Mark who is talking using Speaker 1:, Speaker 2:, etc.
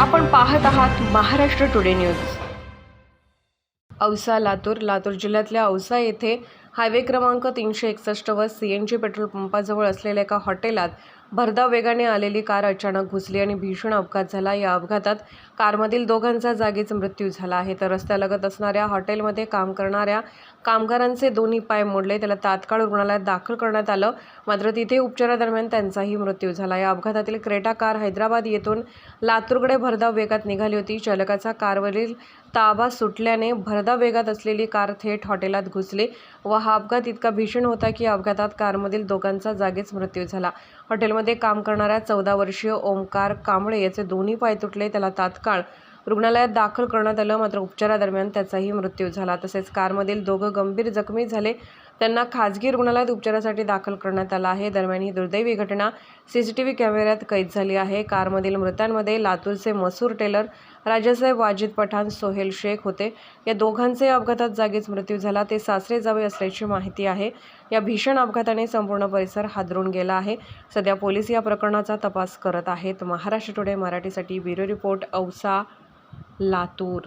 Speaker 1: आपण पाहत आहात महाराष्ट्र टुडे न्यूज। औसा लातूर जिल्ह्यातल्या औसा येथे हायवे क्रमांक 361 व सीएनजी पेट्रोल पंपाजवळ असलेल्या एका हॉटेलात भरधाव वेगाने आलेली कार अचानक घुसली आणि भीषण अपघात झाला। या अपघातात कारमधील दोघांचा जागीच मृत्यू झाला आहे, तर रस्त्यालगत असणाऱ्या हॉटेलमध्ये काम करणाऱ्या कामगारांचे दोन्ही पाय मोडले। त्याला तात्काळ रुग्णालयात दाखल करण्यात आलं, मात्र तिथे उपचारादरम्यान त्यांचाही मृत्यू झाला। या अपघातातील क्रेटा कार हैदराबाद येथून लातूरकडे भरधाव वेगात निघाली होती। चालकाचा कारवरील ताबा सुटल्याने भरधाव वेगात असलेली कार थेट हॉटेलात घुसली व हा अपघात इतका भीषण होता की अपघातात कारमधील दोघांचा जागीच मृत्यू झाला। हॉटेलमध्ये काम करणाऱ्या 14 वर्षीय ओमकार कांबळे याचे दोन्ही पाय तुटले। त्याला तात्काळ रुग्णालयात दाखल करण्यात आलं, मात्र उपचारादरम्यान त्याचाही मृत्यू झाला। तसेच कारमधील दोघं गंभीर जखमी झाले, त्यांना खाजगी रुग्णालयात उपचारासाठी दाखल करण्यात आलं आहे। दरम्यान ही दुर्दैवी घटना सीसीटीव्ही कॅमेऱ्यात कैद झाली आहे। कारमधील मृतांमध्ये लातूरचे मसूर टेलर राजासाहेब वाजिद पठाण सोहेल शेख होते। या दोघांचे अपघातात जागीच मृत्यू झाला। ते सासरे जावे असल्याची माहिती आहे। या भीषण अपघाताने संपूर्ण परिसर हादरून गेला आहे। सध्या पोलीस या प्रकरणाचा तपास करत आहेत। महाराष्ट्र टुडे मराठीसाठी ब्युरो रिपोर्ट औसा लातूर।